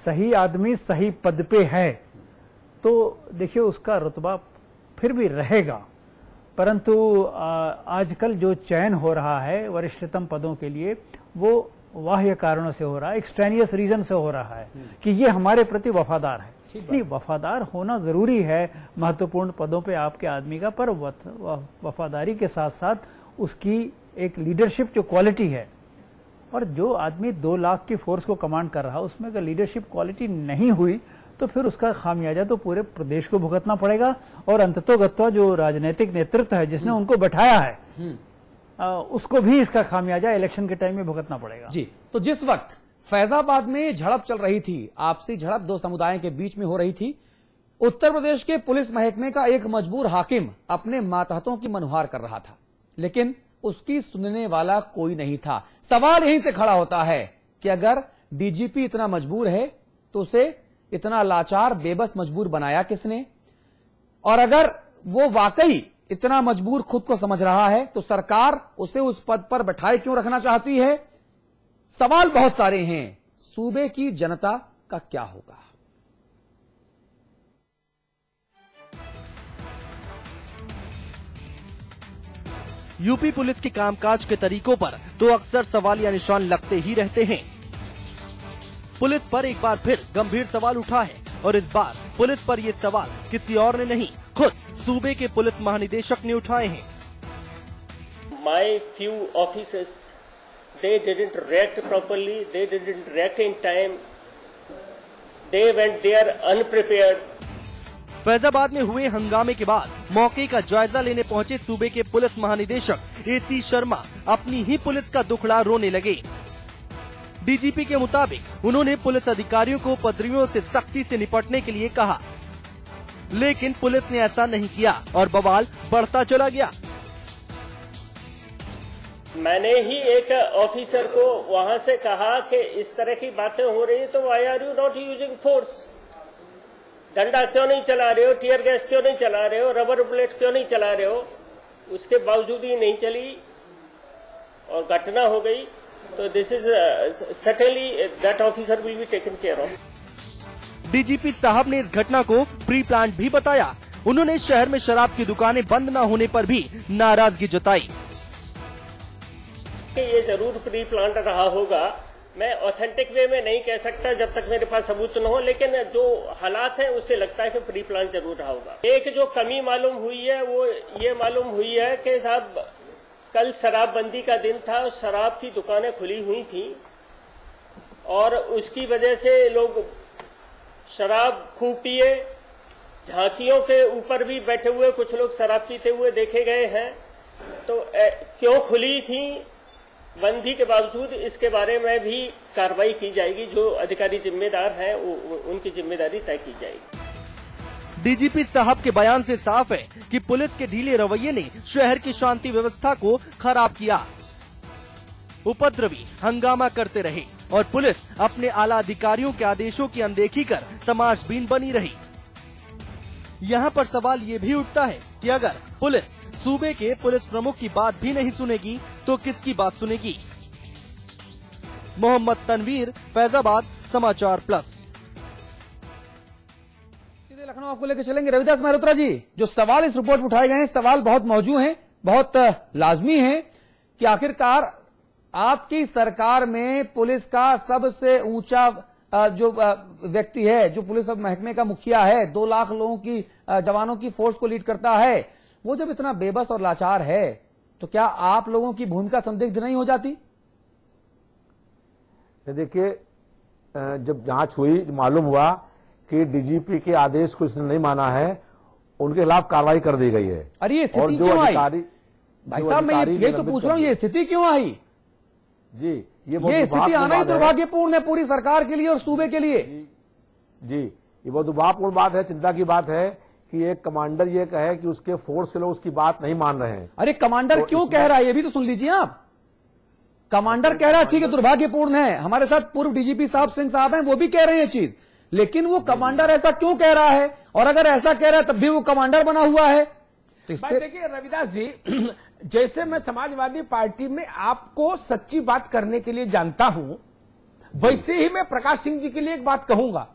सही आदमी सही पद पे है तो देखिए उसका रुतबा फिर भी रहेगा, परंतु आजकल जो चयन हो रहा है वरिष्ठतम पदों के लिए वो बाह्य कारणों से हो रहा है, एक्सट्रेनियस रीजन से हो रहा है कि ये हमारे प्रति वफादार है। नहीं, वफादार होना जरूरी है महत्वपूर्ण पदों पे आपके आदमी का, पर वफादारी के साथ साथ उसकी एक लीडरशिप जो क्वालिटी है, और जो आदमी 2 लाख की फोर्स को कमांड कर रहा है उसमें अगर लीडरशिप क्वालिटी नहीं हुई तो फिर उसका खामियाजा तो पूरे प्रदेश को भुगतना पड़ेगा, और अंततोगत्वा जो राजनीतिक नेतृत्व है जिसने उनको बैठाया है उसको भी इसका खामियाजा इलेक्शन के टाइम में भुगतना पड़ेगा। जी, तो जिस वक्त फैजाबाद में झड़प चल रही थी, आपसी झड़प 2 समुदायों के बीच में हो रही थी, उत्तर प्रदेश के पुलिस महकमे का एक मजबूर हाकिम अपने मातहतों की मनुहार कर रहा था, लेकिन उसकी सुनने वाला कोई नहीं था। सवाल यहीं से खड़ा होता है कि अगर डीजीपी इतना मजबूर है तो उसे इतना लाचार बेबस मजबूर बनाया किसने, और अगर वो वाकई इतना मजबूर खुद को समझ रहा है तो सरकार उसे उस पद पर बैठाए क्यों रखना चाहती है। सवाल बहुत सारे हैं। सूबे की जनता का क्या होगा? यूपी पुलिस के कामकाज के तरीकों पर तो अक्सर सवालिया निशान लगते ही रहते हैं। पुलिस पर एक बार फिर गंभीर सवाल उठा है, और इस बार पुलिस पर ये सवाल किसी और ने नहीं, खुद सूबे के पुलिस महानिदेशक ने उठाए हैं। My few officers, they didn't react properly, they didn't react in time, they went there unprepared. Faizabad में हुए हंगामे के बाद मौके का जायजा लेने पहुंचे सूबे के पुलिस महानिदेशक एसी शर्मा अपनी ही पुलिस का दुखड़ा रोने लगे। डीजीपी के मुताबिक उन्होंने पुलिस अधिकारियों को उपद्रवियों से सख्ती से निपटने के लिए कहा, लेकिन पुलिस ने ऐसा नहीं किया और बवाल बढ़ता चला गया। मैंने ही एक ऑफिसर को वहां से कहा कि इस तरह की बातें हो रही है तो why are you not using force, डंडा क्यों नहीं चला रहे हो, टीयर गैस क्यों नहीं चला रहे हो, रबर बुलेट क्यों नहीं चला रहे हो। उसके बावजूद ही नहीं चली और घटना हो गई। तो this is certainly that officer will be taken care of. DGP साहब ने इस घटना को प्री प्लान भी बताया। उन्होंने शहर में शराब की दुकानें बंद न होने पर भी नाराजगी जताई। ये जरूर प्री प्लान रहा होगा, मैं ऑथेंटिक वे में नहीं कह सकता जब तक मेरे पास सबूत न हो, लेकिन जो हालात हैं उससे लगता है कि प्री प्लान जरूर रहा होगा। एक जो कमी मालूम हुई है वो ये मालूम हुई है कि साहब कल शराबबंदी का दिन था, शराब की दुकानें खुली हुई थी और उसकी वजह से लोग शराब खूब पिए। झांकियों के ऊपर भी बैठे हुए कुछ लोग शराब पीते हुए देखे गए हैं। तो क्यों खुली थी बंदी के बावजूद, इसके बारे में भी कार्रवाई की जाएगी। जो अधिकारी जिम्मेदार हैं उनकी जिम्मेदारी तय की जाएगी। डीजीपी साहब के बयान से साफ है कि पुलिस के ढीले रवैये ने शहर की शांति व्यवस्था को खराब किया। उपद्रवी हंगामा करते रहे और पुलिस अपने आला अधिकारियों के आदेशों की अनदेखी कर तमाशबीन बनी रही। यहाँ पर सवाल ये भी उठता है कि अगर पुलिस सूबे के पुलिस प्रमुख की बात भी नहीं सुनेगी तो किसकी बात सुनेगी। मोहम्मद तनवीर, फैजाबाद, समाचार प्लस। सीधे लखनऊ आपको लेकर चलेंगे। रविदास मेहरोत्रा जी, जो सवाल इस रिपोर्ट में उठाए गए हैं, सवाल बहुत मौजूद हैं, बहुत लाजमी है कि आखिरकार आपकी सरकार में पुलिस का सबसे ऊंचा जो व्यक्ति है, जो पुलिस महकमे का मुखिया है, 2 लाख लोगों की जवानों की फोर्स को लीड करता है, वो जब इतना बेबस और लाचार है तो क्या आप लोगों की भूमिका संदिग्ध नहीं हो जाती? देखिए, जब जांच हुई मालूम हुआ कि डीजीपी के आदेश को इसने नहीं माना है, उनके खिलाफ कार्रवाई कर दी गई है। अरे ये स्थिति क्यों आई भाई साहब? मैं ये तो पूछ रहा हूँ, ये स्थिति क्यों आई? जी, ये स्थिति आना ही दुर्भाग्यपूर्ण है पूरी सरकार के लिए और सूबे के लिए। जी, ये बहुत दुर्भाग्यपूर्ण बात है, चिंता की बात है कि एक कमांडर ये कहे कि उसके फोर्स के लोग उसकी बात नहीं मान रहे हैं। अरे कमांडर क्यों कह रहा है ये भी तो सुन लीजिए आप। कमांडर कह रहा है ठीक है दुर्भाग्यपूर्ण है, हमारे साथ पूर्व डीजीपी साहब सिंह साहब हैं, वो भी कह रहे हैं चीज, लेकिन वो कमांडर ऐसा क्यों कह रहा है? और अगर ऐसा कह रहा है तब भी वो कमांडर बना हुआ है तो इस पे... देखिए रविदास जी, जैसे मैं समाजवादी पार्टी में आपको सच्ची बात करने के लिए जानता हूं, वैसे ही मैं प्रकाश सिंह जी के लिए एक बात कहूंगा,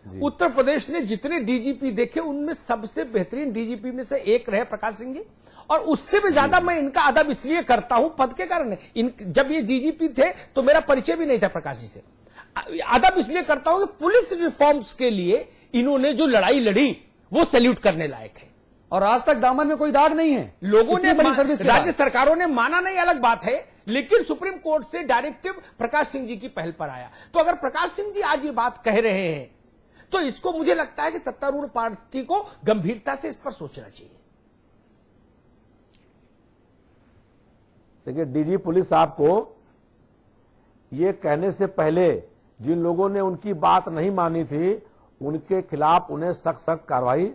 उत्तर प्रदेश ने जितने डीजीपी देखे उनमें सबसे बेहतरीन डीजीपी में से एक रहे प्रकाश सिंह जी, और उससे भी ज्यादा मैं इनका अदब इसलिए करता हूं पद के कारण। जब ये डीजीपी थे तो मेरा परिचय भी नहीं था प्रकाश जी से। अदब इसलिए करता हूं कि पुलिस रिफॉर्म्स के लिए इन्होंने जो लड़ाई लड़ी वो सैल्यूट करने लायक है, और आज तक दामन में कोई दाग नहीं है। लोगों ने बड़ी सर्विस राज्य सरकारों ने माना नहीं, अलग बात है, लेकिन सुप्रीम कोर्ट से डायरेक्टिव प्रकाश सिंह जी की पहल पर आया। तो अगर प्रकाश सिंह जी आज ये बात कह रहे हैं तो इसको मुझे लगता है कि सत्तारूढ़ पार्टी को गंभीरता से इस पर सोचना चाहिए। देखिए, डीजी पुलिस साहब को ये कहने से पहले जिन लोगों ने उनकी बात नहीं मानी थी उनके खिलाफ उन्हें सख्त कार्रवाई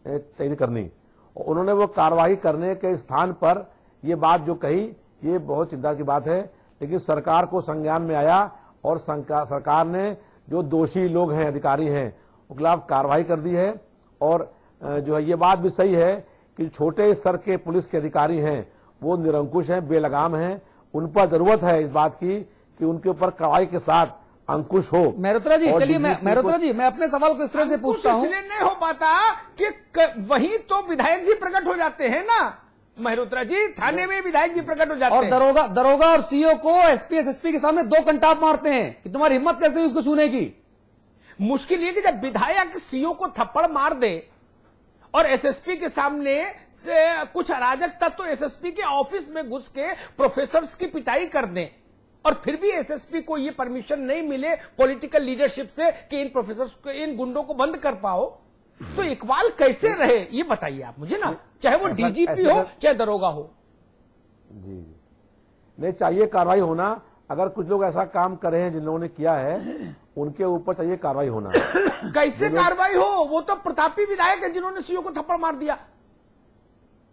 चाहिए करनी, और उन्होंने वो कार्रवाई करने के स्थान पर ये बात जो कही ये बहुत चिंता की बात है। लेकिन सरकार को संज्ञान में आया और सरकार ने जो दोषी लोग हैं, अधिकारी हैं, उनके खिलाफ कार्रवाई कर दी है। और जो है ये बात भी सही है कि छोटे स्तर के पुलिस के अधिकारी हैं वो निरंकुश हैं, बेलगाम हैं, उन पर जरूरत है इस बात की कि उनके ऊपर कार्रवाई के साथ अंकुश हो। मेहरोत्रा जी, चलिए मेहरोत्रा जी, मैं अपने सवाल को इस तरह से पूछता हूं। इसलिए नहीं हो पाता कि वहीं तो विधायक जी प्रकट हो जाते हैं ना मेहरोत्रा जी, थाने में विधायक जी प्रकट हो जाते हैं, और दरोगा और सीओ को एसपी एसएसपी के सामने दो कंटाप मारते हैं कि तुम्हारी हिम्मत कैसे हुई उसको छूने की। मुश्किल ये कि जब विधायक सीओ को थप्पड़ मार दे और एसएसपी के सामने से कुछ अराजक तत्व तो एसएसपी के ऑफिस में घुस के प्रोफेसर्स की पिटाई कर दें और फिर भी एसएसपी को ये परमिशन नहीं मिले पॉलिटिकल लीडरशिप से कि इन प्रोफेसर्स को, इन गुंडों को बंद कर पाओ, तो इकबाल कैसे रहे ये बताइए आप मुझे ना, चाहे वो डीजीपी हो चाहे दरोगा हो। जी नहीं, चाहिए कार्रवाई होना। अगर कुछ लोग ऐसा काम करे हैं जिन लोगों ने किया है उनके ऊपर चाहिए कार्रवाई होना। कैसे कार्रवाई हो? वो तो प्रतापी विधायक है जिन्होंने सीओ को थप्पड़ मार दिया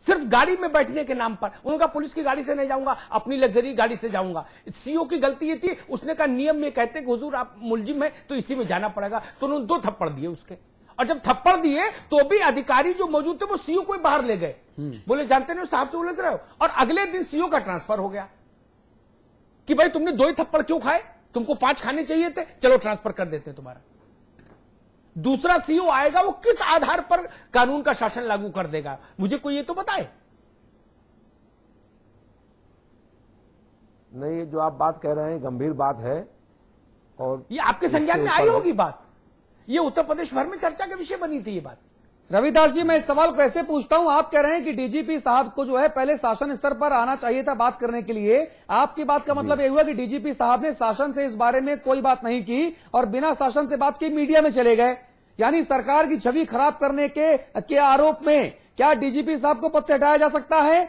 सिर्फ गाड़ी में बैठने के नाम पर। उनका पुलिस की गाड़ी से नहीं जाऊंगा, अपनी लग्जरी गाड़ी से जाऊंगा। सीओ की गलती ये थी, उसने कहा नियम में कहते कि हुजूर आप मुलजिम है तो इसी में जाना पड़ेगा, तो उन्होंने 2 थप्पड़ दिए उसके। और जब थप्पड़ दिए तो भी अधिकारी जो मौजूद थे वो सीओ को ही बाहर ले गए, बोले जानते नहीं साहब से उलझ रहे हो। और अगले दिन सीओ का ट्रांसफर हो गया कि भाई तुमने 2 ही थप्पड़ क्यों खाए, तुमको 5 खाने चाहिए थे, चलो ट्रांसफर कर देते तुम्हारा। दूसरा सीओ आएगा वो किस आधार पर कानून का शासन लागू कर देगा, मुझे कोई ये तो बताए। नहीं, जो आप बात कह रहे हैं गंभीर बात है और ये आपके संज्ञान में आई होगी बात, ये उत्तर प्रदेश भर में चर्चा का विषय बनी थी ये बात। रविदास जी, मैं इस सवाल को ऐसे पूछता हूं, आप कह रहे हैं कि डीजीपी साहब को जो है पहले शासन स्तर पर आना चाहिए था बात करने के लिए। आपकी बात का मतलब यह हुआ कि डीजीपी साहब ने शासन से इस बारे में कोई बात नहीं की और बिना शासन से बात की मीडिया में चले गए, यानी सरकार की छवि खराब करने के आरोप में क्या डीजीपी साहब को पद से हटाया जा सकता है?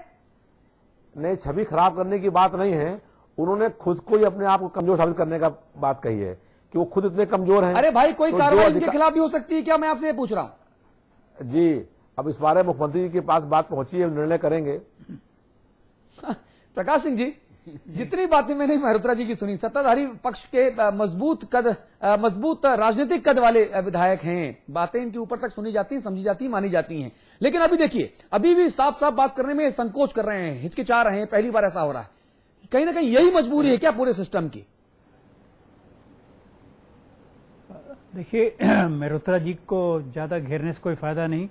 नहीं, छवि खराब करने की बात नहीं है, उन्होंने खुद को ही अपने आप को कमजोर साबित करने का बात कही है कि वो खुद इतने कमजोर हैं। अरे भाई, कोई कार्रवाई इनके खिलाफ भी हो सकती है क्या, मैं आपसे ये पूछ रहा हूं। जी, अब इस बारे में मुख्यमंत्री जी के पास बात पहुंची है, निर्णय करेंगे। प्रकाश सिंह जी, जितनी बातें मैंने मेहरोत्रा जी की सुनी, सत्ताधारी पक्ष के मजबूत राजनीतिक कद वाले विधायक हैं, बातें इनके ऊपर तक सुनी जाती, समझी जाती, मानी जाती हैं। लेकिन अभी देखिए, अभी भी साफ साफ बात करने में संकोच कर रहे हैं, हिचकिचा रहे हैं, पहली बार ऐसा हो रहा है। कहीं ना कहीं यही मजबूरी है क्या पूरे सिस्टम की? देखिए, मेहरोत्रा जी को ज्यादा घेरने से कोई फायदा नहीं।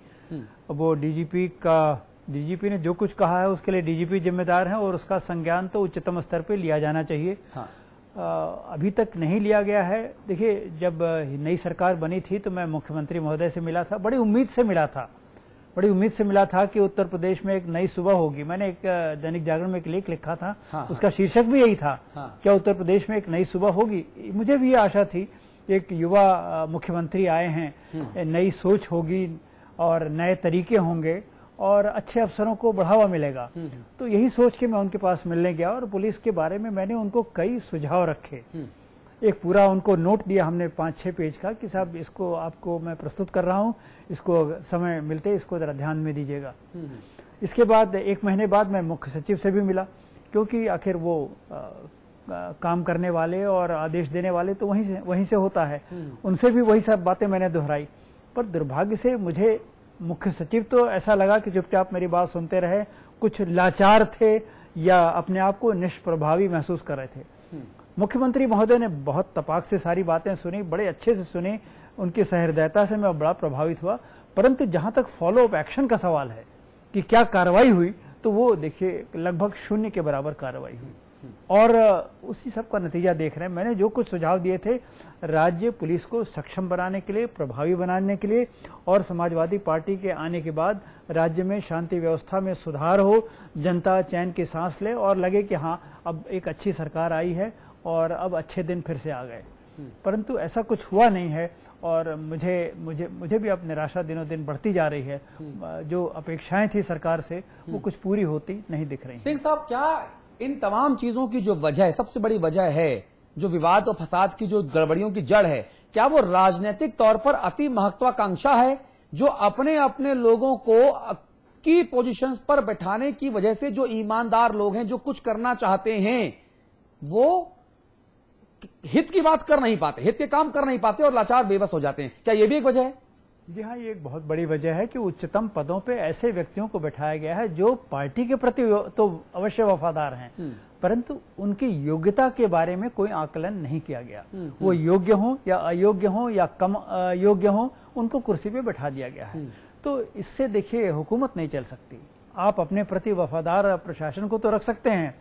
वो डीजीपी ने जो कुछ कहा है उसके लिए डीजीपी जिम्मेदार है और उसका संज्ञान तो उच्चतम स्तर पे लिया जाना चाहिए। हाँ। अभी तक नहीं लिया गया है। देखिए, जब नई सरकार बनी थी तो मैं मुख्यमंत्री महोदय से मिला था, बड़ी उम्मीद से मिला था कि उत्तर प्रदेश में एक नई सुबह होगी। मैंने एक दैनिक जागरण में एक लेख लिखा था। हाँ। उसका शीर्षक भी यही था। हाँ। क्या उत्तर प्रदेश में एक नई सुबह होगी? मुझे भी ये आशा थी, एक युवा मुख्यमंत्री आए हैं, नई सोच होगी और नए तरीके होंगे और अच्छे अफसरों को बढ़ावा मिलेगा। तो यही सोच के मैं उनके पास मिलने गया और पुलिस के बारे में मैंने उनको कई सुझाव रखे। एक पूरा उनको नोट दिया हमने 5-6 पेज का कि साहब इसको आपको मैं प्रस्तुत कर रहा हूं, इसको समय मिलते इसको जरा ध्यान में दीजिएगा। इसके बाद 1 महीने बाद मैं मुख्य सचिव से भी मिला, क्योंकि आखिर वो काम करने वाले और आदेश देने वाले तो वहीं से होता है। उनसे भी वही सब बातें मैंने दोहराई। पर दुर्भाग्य से मुझे मुख्य सचिव तो ऐसा लगा कि चुपचाप मेरी बात सुनते रहे, कुछ लाचार थे या अपने आप को निष्प्रभावी महसूस कर रहे थे। मुख्यमंत्री महोदय ने बहुत तपाक से सारी बातें सुनी, बड़े अच्छे से सुनी, उनकी सहृदयता से मैं बड़ा प्रभावित हुआ। परंतु जहां तक फॉलो अप एक्शन का सवाल है कि क्या कार्रवाई हुई, तो वो देखिए लगभग शून्य के बराबर कार्रवाई हुई। और उसी सब का नतीजा देख रहे हैं। मैंने जो कुछ सुझाव दिए थे राज्य पुलिस को सक्षम बनाने के लिए, प्रभावी बनाने के लिए, और समाजवादी पार्टी के आने के बाद राज्य में शांति व्यवस्था में सुधार हो, जनता चैन की सांस ले और लगे कि हाँ अब एक अच्छी सरकार आई है और अब अच्छे दिन फिर से आ गए। परंतु ऐसा कुछ हुआ नहीं है और मुझे भी अब निराशा दिनों दिन बढ़ती जा रही है। जो अपेक्षाएं थी सरकार से वो कुछ पूरी होती नहीं दिख रही। सिंह साहब, क्या इन तमाम चीजों की जो वजह है, सबसे बड़ी वजह है जो विवाद और फसाद की जो गड़बड़ियों की जड़ है, क्या वो राजनीतिक तौर पर अति महत्वाकांक्षा है जो अपने अपने लोगों को की पोजीशंस पर बैठाने की वजह से जो ईमानदार लोग हैं, जो कुछ करना चाहते हैं, वो हित की बात कर नहीं पाते, हित के काम कर नहीं पाते और लाचार बेबस हो जाते हैं? क्या ये भी एक वजह है? जी हाँ, ये एक बहुत बड़ी वजह है कि उच्चतम पदों पे ऐसे व्यक्तियों को बैठाया गया है जो पार्टी के प्रति तो अवश्य वफादार हैं, परंतु उनकी योग्यता के बारे में कोई आकलन नहीं किया गया। वो योग्य हों या अयोग्य हों या कम योग्य हों, उनको कुर्सी पे बैठा दिया गया है। तो इससे देखिए हुकूमत नहीं चल सकती। आप अपने प्रति वफादार प्रशासन को तो रख सकते हैं,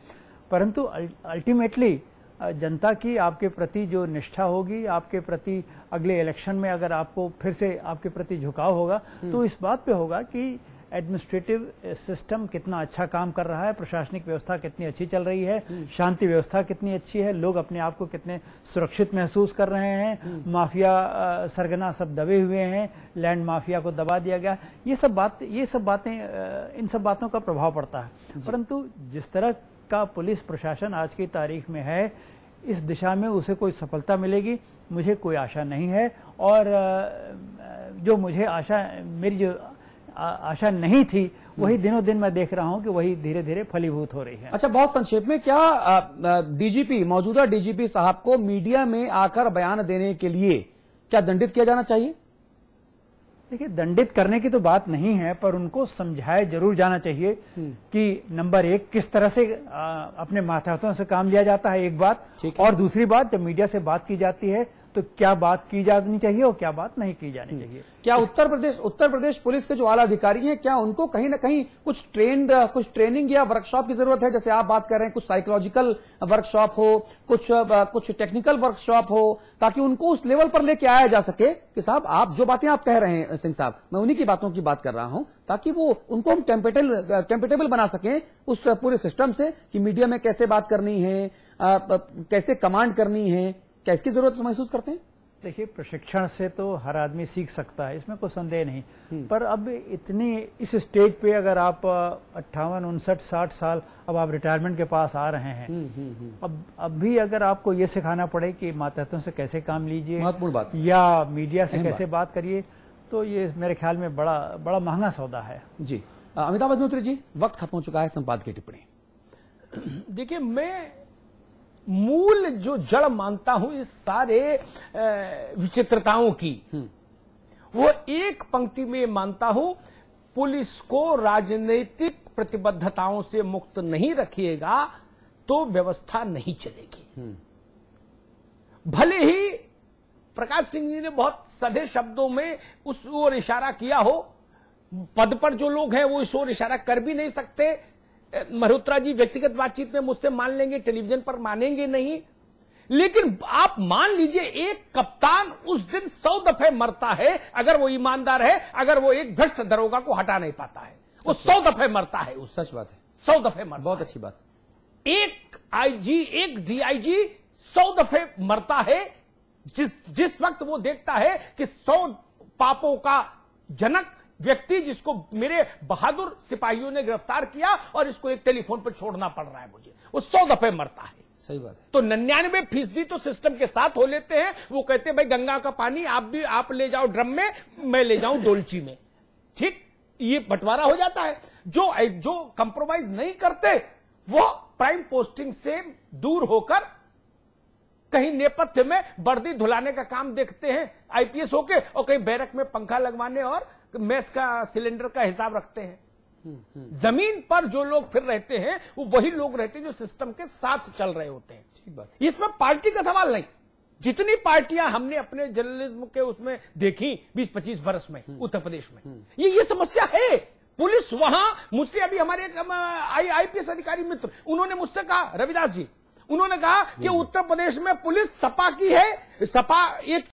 परंतु अल्टीमेटली जनता की आपके प्रति जो निष्ठा होगी, आपके प्रति अगले इलेक्शन में अगर आपको फिर से आपके प्रति झुकाव होगा, तो इस बात पे होगा कि एडमिनिस्ट्रेटिव सिस्टम कितना अच्छा काम कर रहा है, प्रशासनिक व्यवस्था कितनी अच्छी चल रही है, शांति व्यवस्था कितनी अच्छी है, लोग अपने आप को कितने सुरक्षित महसूस कर रहे हैं, माफिया सरगना सब दबे हुए हैं, लैंड माफिया को दबा दिया गया। ये सब बातें इन सब बातों का प्रभाव पड़ता है। परंतु जिस तरह का पुलिस प्रशासन आज की तारीख में है, इस दिशा में उसे कोई सफलता मिलेगी मुझे कोई आशा नहीं है। और जो मुझे मेरी जो आशा नहीं थी, वही दिनों दिन मैं देख रहा हूं कि वही धीरे धीरे फलीभूत हो रही है। अच्छा, बहुत संक्षेप में, क्या डीजीपी, मौजूदा डीजीपी साहब को मीडिया में आकर बयान देने के लिए क्या दंडित किया जाना चाहिए? देखिए, दंडित करने की तो बात नहीं है, पर उनको समझाया जरूर जाना चाहिए कि नंबर एक, किस तरह से अपने मातहतों से काम लिया जाता है, एक बात। और दूसरी बात, जब मीडिया से बात की जाती है तो क्या बात की जानी चाहिए और क्या बात नहीं की जानी चाहिए। क्या उत्तर प्रदेश पुलिस के जो आला अधिकारी हैं, क्या उनको कहीं ना कहीं कुछ ट्रेनिंग या वर्कशॉप की जरूरत है? जैसे आप बात कर रहे हैं, कुछ साइकोलॉजिकल वर्कशॉप हो, कुछ टेक्निकल वर्कशॉप हो, ताकि उनको उस लेवल पर लेके आया जा सके कि साहब आप जो बातें आप कह रहे हैं सिंह साहब, मैं उन्हीं की बातों की बात कर रहा हूं, ताकि वो उनको हम कंपेटेबल बना सकें उस पूरे सिस्टम से कि मीडिया में कैसे बात करनी है, कैसे कमांड करनी है। क्या इसकी जरूरत महसूस करते हैं? देखिए, प्रशिक्षण से तो हर आदमी सीख सकता है, इसमें कोई संदेह नहीं, पर अब इस स्टेज पे अगर आप 58, 59, 60 साल, अब आप रिटायरमेंट के पास आ रहे हैं, अब भी अगर आपको ये सिखाना पड़े कि मातहतों से कैसे काम लीजिए, महत्वपूर्ण बात, या मीडिया से कैसे बात करिए, तो ये मेरे ख्याल में बड़ा महंगा सौदा है। जी, अमिताभ अग्निहोत्री जी, वक्त खत्म हो चुका है, संपादकीय टिप्पणी। देखिए, मैं मूल जो जड़ मानता हूं इस सारे विचित्रताओं की, वो एक पंक्ति में मानता हूं, पुलिस को राजनीतिक प्रतिबद्धताओं से मुक्त नहीं रखिएगा तो व्यवस्था नहीं चलेगी। भले ही प्रकाश सिंह जी ने बहुत सधे शब्दों में उस ओर इशारा किया हो, पद पर जो लोग हैं वो इस ओर इशारा कर भी नहीं सकते। मल्होत्रा जी व्यक्तिगत बातचीत में मुझसे मान लेंगे, टेलीविजन पर मानेंगे नहीं, लेकिन आप मान लीजिए एक कप्तान उस दिन 100 दफे मरता है अगर वो ईमानदार है, अगर वो एक भ्रष्ट दरोगा को हटा नहीं पाता है, वो 100 दफे मरता है। उस सच बात है, 100 दफे मरता, बहुत अच्छी बात। एक आईजी, एक डीआईजी 100 दफे मरता है जिस वक्त वो देखता है कि 100 पापों का जनक व्यक्ति, जिसको मेरे बहादुर सिपाहियों ने गिरफ्तार किया और इसको एक टेलीफोन पर छोड़ना पड़ रहा है मुझे, वो 100 दफे मरता है। सही बात है। तो 99% तो सिस्टम के साथ हो लेते हैं। वो कहते हैं भाई गंगा का पानी आप ले जाओ ड्रम में, मैं ले जाऊं डोलची में, ठीक, ये बंटवारा हो जाता है। जो कंप्रोमाइज नहीं करते वो प्राइम पोस्टिंग से दूर होकर कहीं नेपथ्य में वर्दी धुलाने का काम देखते हैं आईपीएस होके, और कहीं बैरक में पंखा लगवाने और मेस का सिलेंडर का हिसाब रखते हैं। जमीन पर जो लोग फिर रहते हैं वो वही लोग रहते हैं जो सिस्टम के साथ चल रहे होते हैं। ठीक बात। इसमें पार्टी का सवाल नहीं। जितनी पार्टियां हमने अपने जर्नलिज्म के उसमें देखी 20-25 बरस में उत्तर प्रदेश में, ये समस्या है। पुलिस वहां, मुझसे अभी हमारे एक आईपीएस अधिकारी मित्र, उन्होंने मुझसे कहा, रविदास जी, उन्होंने कहा कि उत्तर प्रदेश में पुलिस सपा की है, सपा एक